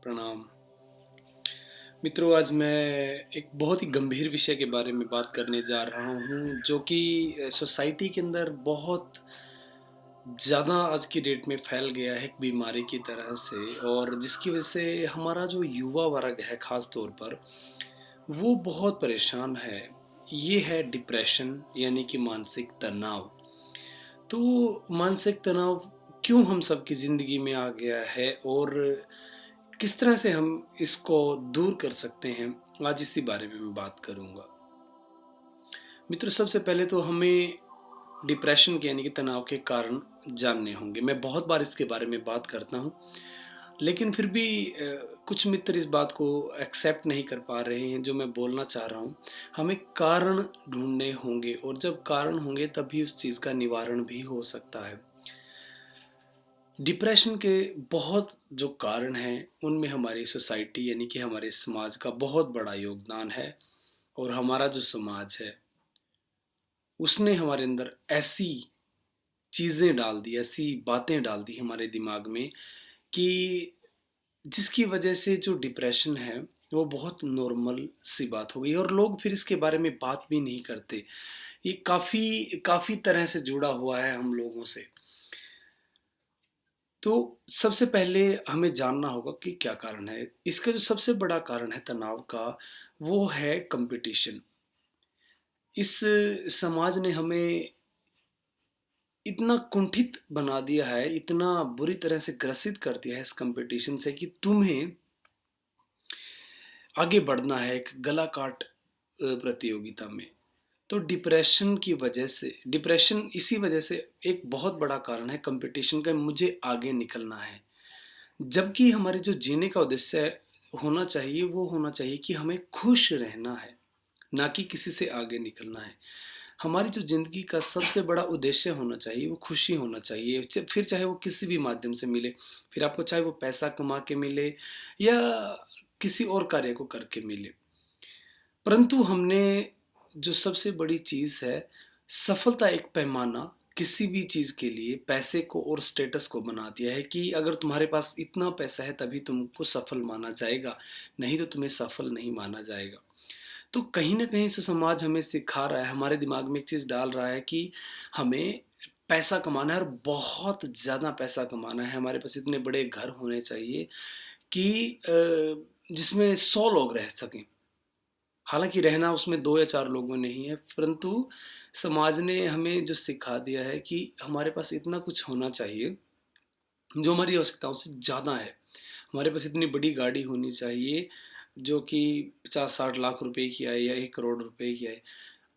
प्रणाम। मित्रों, आज मैं एक बहुत ही गंभीर विषय के बारे में बात करने जा रहा हूँ, जो कि सोसाइटी के अंदर बहुत ज़्यादा आज की डेट में फैल गया है एक बीमारी की तरह से, और जिसकी वजह से हमारा जो युवा वर्ग है ख़ास तौर पर, वो बहुत परेशान है। ये है डिप्रेशन, यानी कि मानसिक तनाव। तो मानसिक तनाव क्यों हम सबकी ज़िंदगी में आ गया है, और किस तरह से हम इसको दूर कर सकते हैं, आज इसी बारे में मैं बात करूँगा। मित्रों, सबसे पहले तो हमें डिप्रेशन के यानी कि तनाव के कारण जानने होंगे। मैं बहुत बार इसके बारे में बात करता हूँ, लेकिन फिर भी कुछ मित्र इस बात को एक्सेप्ट नहीं कर पा रहे हैं जो मैं बोलना चाह रहा हूँ। हमें कारण ढूँढने होंगे, और जब कारण होंगे तभी उस चीज़ का निवारण भी हो सकता है। डिप्रेशन के बहुत जो कारण हैं, उनमें हमारी सोसाइटी यानी कि हमारे समाज का बहुत बड़ा योगदान है। और हमारा जो समाज है, उसने हमारे अंदर ऐसी चीज़ें डाल दी, ऐसी बातें डाल दी हमारे दिमाग में कि जिसकी वजह से जो डिप्रेशन है, वो बहुत नॉर्मल सी बात हो गई, और लोग फिर इसके बारे में बात भी नहीं करते। ये काफ़ी काफ़ी तरह से जुड़ा हुआ है हम लोगों से। तो सबसे पहले हमें जानना होगा कि क्या कारण है। इसका जो सबसे बड़ा कारण है तनाव का, वो है कंपटीशन। इस समाज ने हमें इतना कुंठित बना दिया है, इतना बुरी तरह से ग्रसित कर दिया है इस कंपटीशन से कि तुम्हें आगे बढ़ना है एक गला काट प्रतियोगिता में। तो डिप्रेशन इसी वजह से एक बहुत बड़ा कारण है कंपटीशन का, मुझे आगे निकलना है। जबकि हमारे जो जीने का उद्देश्य होना चाहिए, वो होना चाहिए कि हमें खुश रहना है, ना कि किसी से आगे निकलना है। हमारी जो ज़िंदगी का सबसे बड़ा उद्देश्य होना चाहिए, वो खुशी होना चाहिए। फिर चाहे वो किसी भी माध्यम से मिले, फिर आपको चाहे वो पैसा कमा के मिले या किसी और कार्य को करके मिले। परंतु हमने जो सबसे बड़ी चीज़ है, सफलता एक पैमाना किसी भी चीज़ के लिए पैसे को और स्टेटस को बना दिया है कि अगर तुम्हारे पास इतना पैसा है तभी तुमको सफल माना जाएगा, नहीं तो तुम्हें सफल नहीं माना जाएगा। तो कहीं न कहीं से समाज हमें सिखा रहा है, हमारे दिमाग में एक चीज़ डाल रहा है कि हमें पैसा कमाना है, और बहुत ज़्यादा पैसा कमाना है। हमारे पास इतने बड़े घर होने चाहिए कि जिसमें 100 लोग रह सकें। हालाँकि रहना उसमें 2 या 4 लोगों नहीं है, परंतु समाज ने हमें जो सिखा दिया है कि हमारे पास इतना कुछ होना चाहिए, जो हमारी आवश्यकताओं से ज़्यादा है। हमारे पास इतनी बड़ी गाड़ी होनी चाहिए, जो कि 50-60 लाख रुपए की आए या 1 करोड़ रुपए की आए।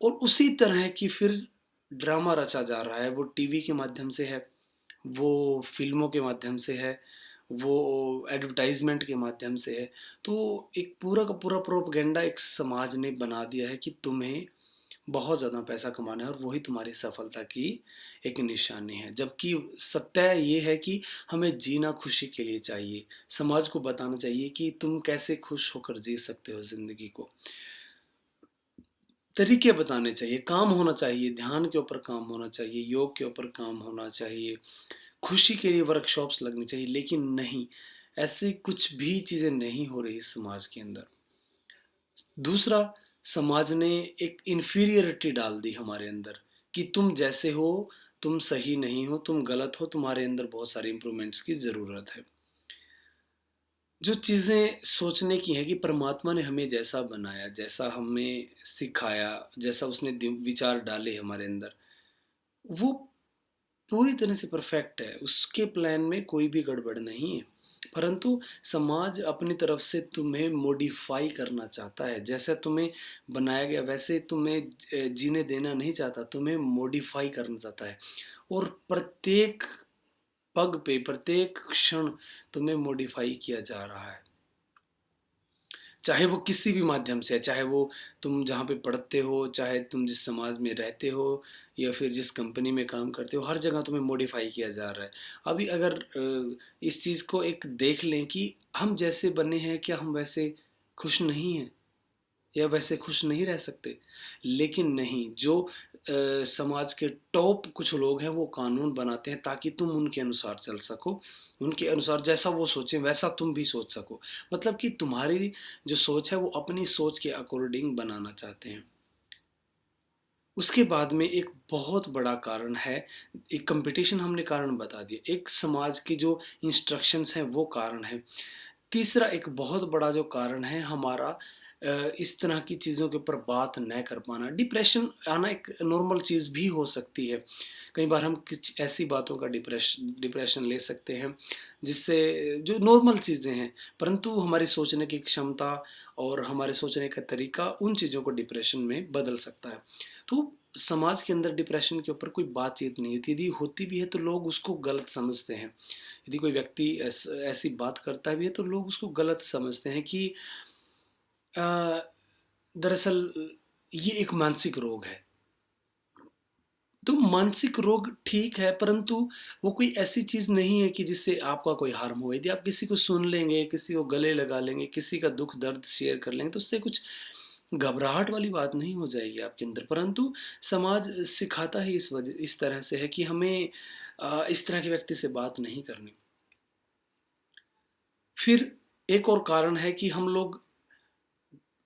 और उसी तरह की फिर ड्रामा रचा जा रहा है, वो टीवी के माध्यम से है, वो फ़िल्मों के माध्यम से है, वो एडवर्टाइज़मेंट के माध्यम से है। तो एक पूरा का पूरा प्रोपेगेंडा एक समाज ने बना दिया है कि तुम्हें बहुत ज़्यादा पैसा कमाना है, और वही तुम्हारी सफलता की एक निशानी है। जबकि सत्य ये है कि हमें जीना खुशी के लिए चाहिए। समाज को बताना चाहिए कि तुम कैसे खुश होकर जी सकते हो ज़िंदगी को। तरीके बताने चाहिए, काम होना चाहिए, ध्यान के ऊपर काम होना चाहिए, योग के ऊपर काम होना चाहिए, खुशी के लिए वर्कशॉप्स लगनी चाहिए, लेकिन नहीं, ऐसी कुछ भी चीज़ें नहीं हो रही समाज के अंदर। दूसरा, समाज ने एक इन्फीरियरिटी डाल दी हमारे अंदर कि तुम जैसे हो, तुम सही नहीं हो, तुम गलत हो, तुम्हारे अंदर बहुत सारी इम्प्रूवमेंट्स की ज़रूरत है। जो चीज़ें सोचने की हैं कि परमात्मा ने हमें जैसा बनाया, जैसा हमें सिखाया, जैसा उसने विचार डाले हमारे अंदर, वो पूरी तरह से परफेक्ट है। उसके प्लान में कोई भी गड़बड़ नहीं है। परंतु समाज अपनी तरफ से तुम्हें मॉडिफाई करना चाहता है। जैसा तुम्हें बनाया गया वैसे तुम्हें जीने देना नहीं चाहता, तुम्हें मॉडिफाई करना चाहता है। और प्रत्येक पग पे, प्रत्येक क्षण तुम्हें मॉडिफाई किया जा रहा है। चाहे वो किसी भी माध्यम से है, चाहे वो तुम जहाँ पे पढ़ते हो, चाहे तुम जिस समाज में रहते हो, या फिर जिस कंपनी में काम करते हो, हर जगह तुम्हें मॉडिफ़ाई किया जा रहा है। अभी अगर इस चीज़ को एक देख लें कि हम जैसे बने हैं, क्या हम वैसे खुश नहीं हैं? या वैसे खुश नहीं रह सकते? लेकिन नहीं, जो समाज के टॉप कुछ लोग हैं वो कानून बनाते हैं ताकि तुम उनके अनुसार चल सको, उनके अनुसार जैसा वो सोचें वैसा तुम भी सोच सको। मतलब कि तुम्हारी जो सोच है वो अपनी सोच के अकॉर्डिंग बनाना चाहते हैं। उसके बाद में एक बहुत बड़ा कारण है, एक कॉम्पिटिशन हमने कारण बता दिया, एक समाज की जो इंस्ट्रक्शंस हैं वो कारण है। तीसरा एक बहुत बड़ा जो कारण है हमारा इस तरह की चीज़ों के ऊपर बात न कर पाना। डिप्रेशन आना एक नॉर्मल चीज़ भी हो सकती है। कई बार हम कुछ ऐसी बातों का डिप्रेशन ले सकते हैं जिससे जो नॉर्मल चीज़ें हैं, परंतु हमारी सोचने की क्षमता और हमारे सोचने का तरीका उन चीज़ों को डिप्रेशन में बदल सकता है। तो समाज के अंदर डिप्रेशन के ऊपर कोई बातचीत नहीं होती, यदि होती भी है तो लोग उसको गलत समझते हैं। यदि कोई व्यक्ति ऐसी बात करता भी है तो लोग उसको गलत समझते हैं कि अ, दरअसल ये एक मानसिक रोग है। तो मानसिक रोग ठीक है, परंतु वो कोई ऐसी चीज़ नहीं है कि जिससे आपका कोई हार्म हो। यदि आप किसी को सुन लेंगे, किसी को गले लगा लेंगे, किसी का दुःख दर्द शेयर कर लेंगे, तो उससे कुछ घबराहट वाली बात नहीं हो जाएगी आपके अंदर। परंतु समाज सिखाता ही इस तरह से है कि हमें इस तरह के व्यक्ति से बात नहीं करनी। फिर एक और कारण है कि हम लोग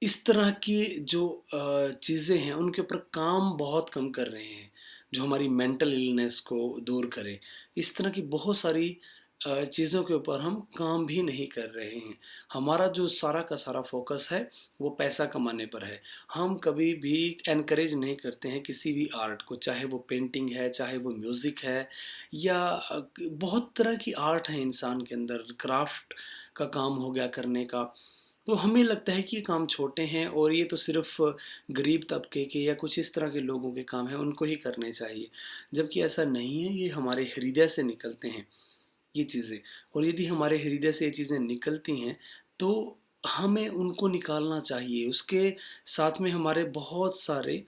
इस तरह की जो चीज़ें हैं उनके ऊपर काम बहुत कम कर रहे हैं, जो हमारी मेंटल इलनेस को दूर करे। इस तरह की बहुत सारी चीज़ों के ऊपर हम काम भी नहीं कर रहे हैं। हमारा जो सारा का सारा फ़ोकस है वो पैसा कमाने पर है। हम कभी भी एनकरेज नहीं करते हैं किसी भी आर्ट को, चाहे वो पेंटिंग है, चाहे वो म्यूज़िक है या बहुत तरह की आर्ट है इंसान के अंदर, क्राफ़्ट का काम हो गया करने का। तो हमें लगता है कि ये काम छोटे हैं और ये तो सिर्फ़ गरीब तबके के या कुछ इस तरह के लोगों के काम हैं, उनको ही करने चाहिए। जबकि ऐसा नहीं है, ये हमारे हृदय से निकलते हैं ये चीज़ें, और यदि हमारे हृदय से ये चीज़ें निकलती हैं, तो हमें उनको निकालना चाहिए। उसके साथ में हमारे बहुत सारे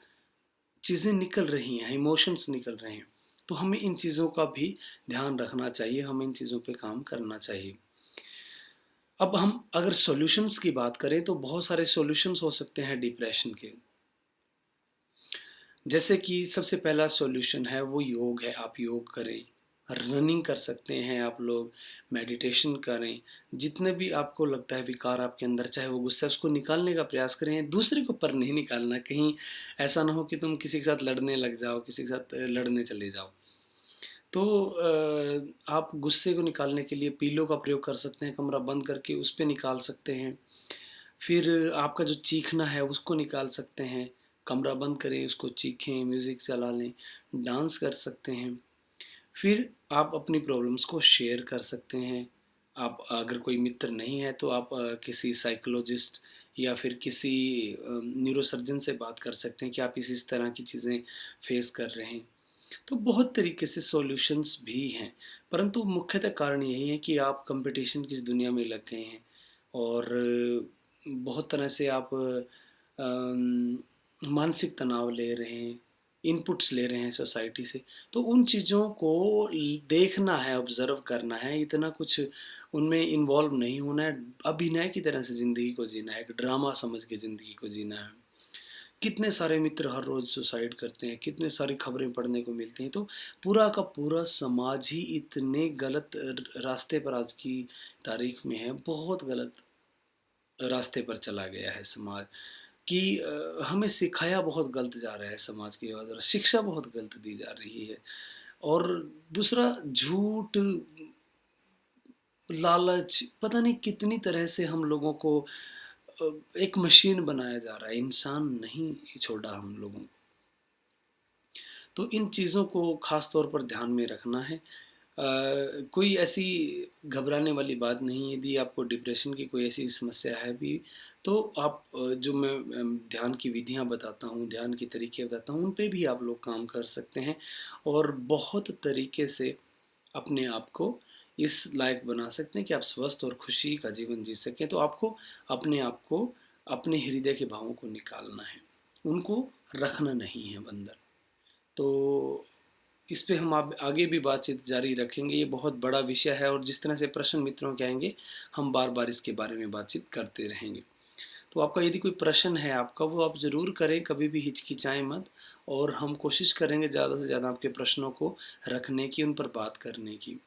चीज़ें निकल रही हैं, इमोशंस निकल रहे हैं। तो हमें इन चीज़ों का भी ध्यान रखना चाहिए, हमें इन चीज़ों पे काम करना चाहिए। अब हम अगर सॉल्यूशंस की बात करें तो बहुत सारे सॉल्यूशंस हो सकते हैं डिप्रेशन के। जैसे कि सबसे पहला सॉल्यूशन है वो योग है, आप योग करें, रनिंग कर सकते हैं आप लोग, मेडिटेशन करें। जितने भी आपको लगता है विकार आपके अंदर, चाहे वो गुस्सा है, उसको निकालने का प्रयास करें, दूसरे के ऊपर नहीं निकालना। कहीं ऐसा ना हो कि तुम किसी के साथ लड़ने लग जाओ, किसी के साथ लड़ने चले जाओ। तो आप गुस्से को निकालने के लिए पीलो का प्रयोग कर सकते हैं, कमरा बंद करके उस पे निकाल सकते हैं। फिर आपका जो चीखना है उसको निकाल सकते हैं, कमरा बंद करें, उसको चीखें, म्यूज़िक चला लें, डांस कर सकते हैं। फिर आप अपनी प्रॉब्लम्स को शेयर कर सकते हैं। आप अगर कोई मित्र नहीं है तो आप किसी साइकोलॉजिस्ट या फिर किसी न्यूरोसर्जन से बात कर सकते हैं कि आप इस तरह की चीज़ें फेस कर रहे हैं। तो बहुत तरीके से सॉल्यूशंस भी हैं, परंतु मुख्यतः कारण यही है कि आप कंपटीशन की इस दुनिया में लग गए हैं और बहुत तरह से आप मानसिक तनाव ले रहे हैं, इनपुट्स ले रहे हैं सोसाइटी से। तो उन चीज़ों को देखना है, ऑब्ज़र्व करना है, इतना कुछ उनमें इन्वॉल्व नहीं होना है। अभिनय की तरह से ज़िंदगी को जीना है, एक ड्रामा समझ के ज़िंदगी को जीना है। कितने सारे मित्र हर रोज़ सुसाइड करते हैं, कितने सारी खबरें पढ़ने को मिलती हैं। तो पूरा का पूरा समाज ही इतने गलत रास्ते पर आज की तारीख में है, बहुत गलत रास्ते पर चला गया है समाज कि हमें सिखाया बहुत गलत जा रहा है समाज की और शिक्षा बहुत गलत दी जा रही है। और दूसरा झूठ, लालच, पता नहीं कितनी तरह से हम लोगों को अ, एक मशीन बनाया जा रहा है, इंसान नहीं छोड़ा हम लोगों को। तो इन चीज़ों को ख़ास तौर पर ध्यान में रखना है। कोई ऐसी घबराने वाली बात नहीं है, यदि आपको डिप्रेशन की कोई ऐसी समस्या है भी, तो आप जो मैं ध्यान की विधियाँ बताता हूँ, ध्यान के तरीके बताता हूँ, उन पे भी आप लोग काम कर सकते हैं और बहुत तरीके से अपने आप को इस लायक बना सकते हैं कि आप स्वस्थ और खुशी का जीवन जी सकें। तो आपको अपने आप को, अपने हृदय के भावों को निकालना है, उनको रखना नहीं है अंदर। तो इस पे हम आप आगे भी बातचीत जारी रखेंगे, ये बहुत बड़ा विषय है और जिस तरह से प्रश्न मित्रों के आएँगे, हम बार-बार इसके बारे में बातचीत करते रहेंगे। तो आपका यदि कोई प्रश्न है आपका, वो आप ज़रूर करें, कभी भी हिचकिचाएँ मत, और हम कोशिश करेंगे ज़्यादा से ज़्यादा आपके प्रश्नों को रखने की, उन पर बात करने की।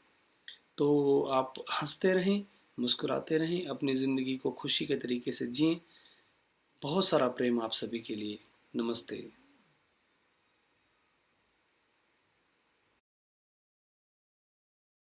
तो आप हँसते रहें, मुस्कुराते रहें, अपनी ज़िंदगी को खुशी के तरीके से जिएँ। बहुत सारा प्रेम आप सभी के लिए। नमस्ते।